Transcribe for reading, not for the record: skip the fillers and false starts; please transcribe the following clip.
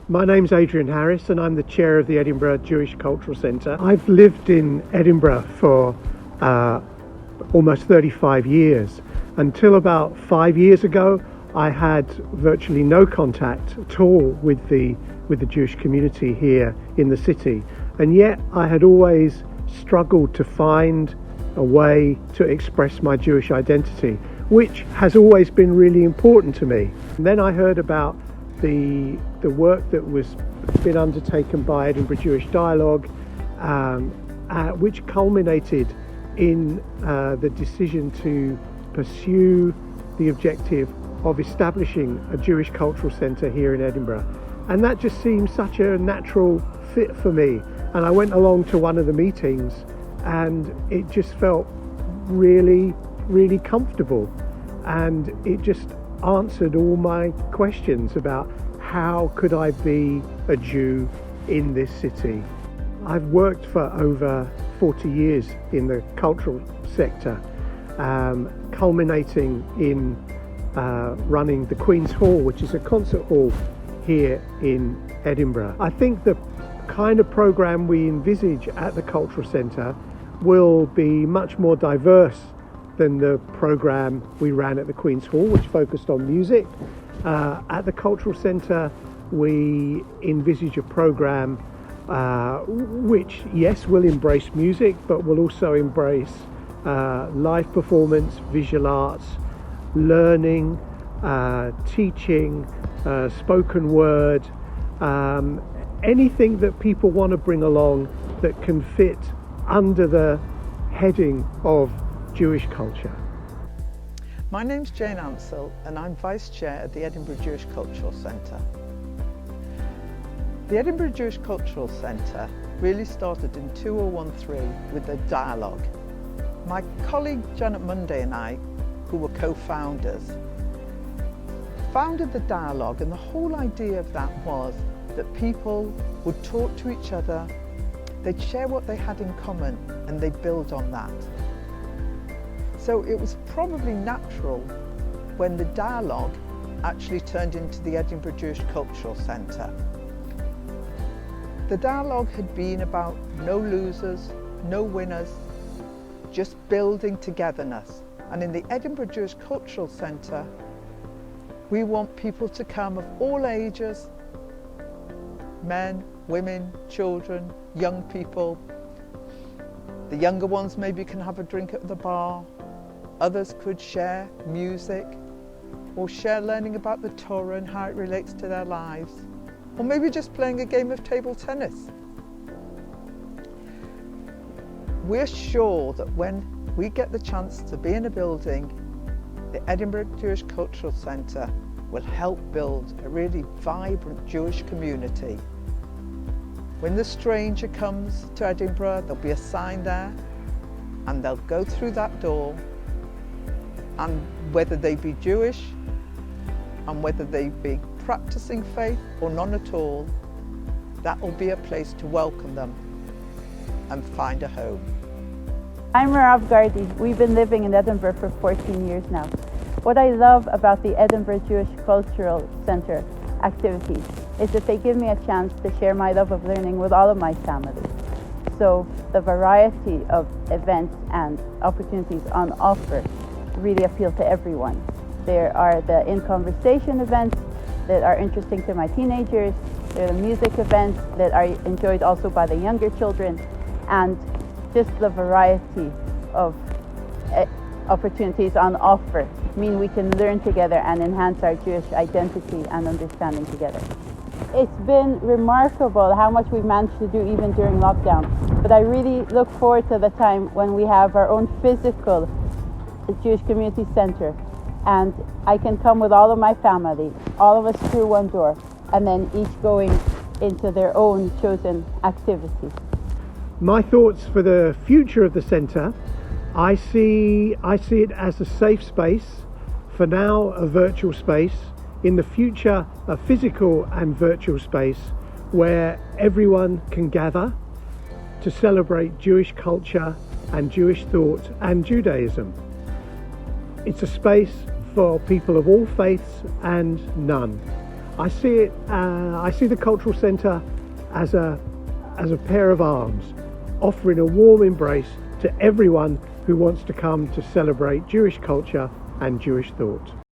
My name's Adrian Harris and I'm the chair of the Edinburgh Jewish Cultural Centre. I've lived in Edinburgh for almost 35 years. Until about 5 years ago, I had virtually no contact at all with the Jewish community here in the city. And yet I had always struggled to find a way to express my Jewish identity, which has always been really important to me. And then I heard about the work that was been undertaken by Edinburgh Jewish Dialogue, which culminated in the decision to pursue the objective of establishing a Jewish cultural centre here in Edinburgh. And that just seemed such a natural fit for me. And I went along to one of the meetings and it just felt really, really comfortable. And it just answered all my questions about how could I be a Jew in this city. I've worked for over 40 years in the cultural sector, culminating in running the Queen's Hall, which is a concert hall here in Edinburgh. I think the kind of programme we envisage at the Cultural Centre will be much more diverse than the programme we ran at the Queen's Hall, which focused on music. At the Cultural Centre, we envisage a programme which, yes, will embrace music, but will also embrace live performance, visual arts, learning, teaching, spoken word, anything that people want to bring along that can fit under the heading of Jewish culture. My name's Jane Ansell and I'm Vice Chair at the Edinburgh Jewish Cultural Centre. The Edinburgh Jewish Cultural Centre really started in 2013 with a dialogue. My colleague Janet Munday and I, who were co-founders, founded the dialogue, and the whole idea of that was that people would talk to each other, they'd share what they had in common and they'd build on that. So it was probably natural when the dialogue actually turned into the Edinburgh Jewish Cultural Centre. The dialogue had been about no losers, no winners, just building togetherness. And in the Edinburgh Jewish Cultural Centre, we want people to come of all ages, men, women, children, young people. The younger ones maybe can have a drink at the bar. Others could share music or share learning about the Torah and how it relates to their lives, or maybe just playing a game of table tennis. We're sure that when we get the chance to be in a building, the Edinburgh Jewish Cultural Centre will help build a really vibrant Jewish community. When the stranger comes to Edinburgh, there'll be a sign there and they'll go through that door, and whether they be Jewish and whether they be practicing faith or none at all, that will be a place to welcome them and find a home. I'm Merav Gardi. We've been living in Edinburgh for 14 years now. What I love about the Edinburgh Jewish Cultural Centre activities is that they give me a chance to share my love of learning with all of my family. So the variety of events and opportunities on offer really appeal to everyone. There are the In Conversation events that are interesting to my teenagers. There are the music events that are enjoyed also by the younger children, and just the variety of opportunities on offer mean we can learn together and enhance our Jewish identity and understanding together. It's been remarkable how much we've managed to do even during lockdown, but I really look forward to the time when we have our own physical Jewish Community Centre, and I can come with all of my family, all of us through one door, and then each going into their own chosen activity. My thoughts for the future of the centre, I see it as a safe space, for now a virtual space, in the future a physical and virtual space where everyone can gather to celebrate Jewish culture and Jewish thought and Judaism. It's a space for people of all faiths and none. I see the cultural centre as a pair of arms, offering a warm embrace to everyone who wants to come to celebrate Jewish culture and Jewish thought.